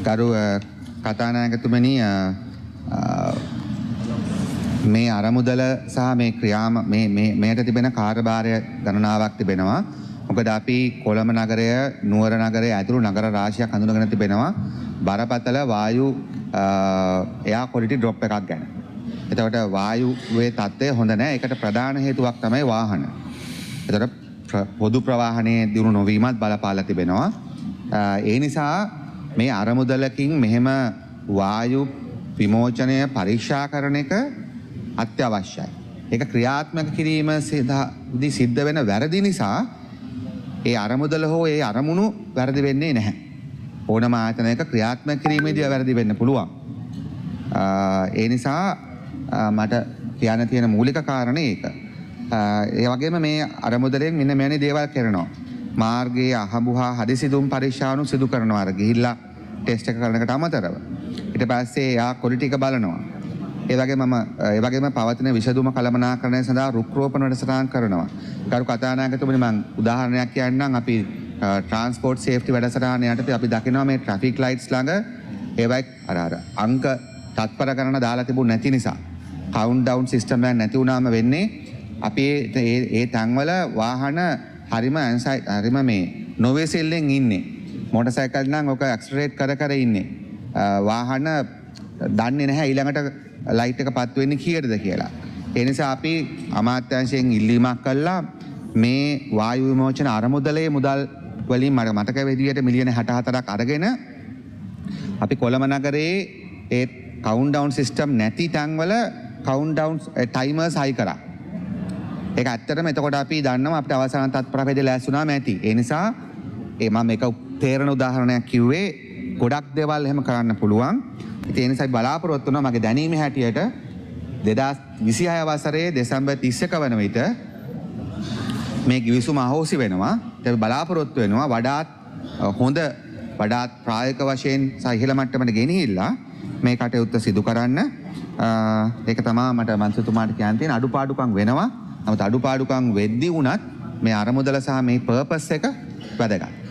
ගරු කතානායකතුමනි මේ අරමුදල සහ මේ ක්‍රියාම මේට තිබෙන කාර්යභාරය ගණනාවක් තිබෙනවා. මොකද අපි කොළඹ නගරය නුවර නගරය ඇතුළු නගර රාශියක් හඳුනගෙන තිබෙනවා බරපතල වායු එයා ක්වොලිටි ඩ්‍රොප් එකක් ගැන. එතකොට වායුවේ තත්ත්වය හොඳ නැහැ. ඒකට ප්‍රධාන හේතුවක් තමයි වාහන. එතකොට පොදු ප්‍රවාහනයේ දියුණු නොවීමත් බලපාලා තිබෙනවා. ඒ නිසා මේ අරමුදලකින් මෙහෙම වායු විමෝචනය පරීක්ෂා කරන එක අත්‍යවශ්‍යයි. ඒක ක්‍රියාත්මක කිරීම සිද්ධ වෙන වැරදි නිසා ඒ අරමුදල හෝ ඒ අරමුණු වැරදි වෙන්නේ නැහැ. ඕනම ආයතනයක ක්‍රියාත්මක කිරීමේදී වැරදි වෙන්න පුළුවන්. ඒ නිසා මට කියන්න තියෙන මූලික කාරණේ ඒක. ඒ වගේම මේ අරමුදලෙන් මෙන්න මෙවැනි දේවල් කරනවා. මාර්ගයේ අහඹුහා හදිසිදුම් පරීක්ෂාවනු සිදු කරනවා. අර ගිහිල්ලා ටෙස්ට් එක කරනකට අමතරව. ඊට පස්සේ එයා කොලිටි එක බලනවා. ඒ වගේම පවතින විෂදුම කළමනාකරණය සඳහා රුක් රෝපණ වැඩසටහන් කරනවා. කරු කතානායකතුමනි මම උදාහරණයක් කියන්නම්. අපි ට්‍රාන්ස්පෝර්ට් සේෆ්ටි වැඩසටහන යටතේ අපි දකිනවා මේ ට්‍රැෆික් ලයිට්ස් ළඟ ඒවයි අර අංක තත්පර ගණන දාලා තිබුණ නැති නිසා කවුන්ට් ඩවුන් සිස්ටම් එකක් නැති වුණාම වෙන්නේ අපි ඒ තැන්වල වාහන හරිම මේ නොවේසෙල්ලෙන් ඉන්නේ. මෝටර් සයිකල් නම් ඔක ඇක්සලරේට් කර ඉන්නේ. වාහන දන්නේ නැහැ ඊළඟට ලයිට් එක පත් වෙන්නේ කීයටද කියලා. ඒ නිසා අපි අමාත්‍යාංශයෙන් ඉල්ලීමක් කළා මේ වායු විමෝචන අරමුදලේ මුදල් වලින් මතක විදියට මිලියන 64ක් අරගෙන අපි කොළඹ නගරේ ඒ කවුන්ට් ඩවුන් සිස්ටම් නැති තැන්වල කවුන්ට් ඩවුන් ටයිමර්ස් හයි කරා. ඒක ඇත්තටම එතකොට අපි දන්නවා අපිට අවසාන තත්පරපෙදේ ලෑස්තුනාම ඇති. ඒ නිසා මම මේක තේරෙන උදාහරණයක් කිව්වේ ගොඩක් දේවල් එහෙම කරන්න පුළුවන්. ඉතින් ඒ නිසා බලාපොරොත්තු වෙනවා මගේ දැනීම හැටියට 2026 වසරේ දෙසැම්බර් 31 වන විට මේ ගිවිසුම අහෝසි වෙනවා. අපි බලාපොරොත්තු වෙනවා වඩාත් හොඳ වඩාත් ප්‍රායෝගික වශයෙන් සහ ඉහළ මට්ටමට ගෙනහිල්ලා මේ කටයුත්ත සිදු කරන්න. ඒක තමයි මට මන්ත්‍රීතුමාට කියන්න තියෙන අඩුපාඩුකම් වෙනවා. නමුත් අඩුපාඩුකම් වෙද්දී වුණත් මේ අරමුදල සහ මේ පර්පස් එක වැදගත්.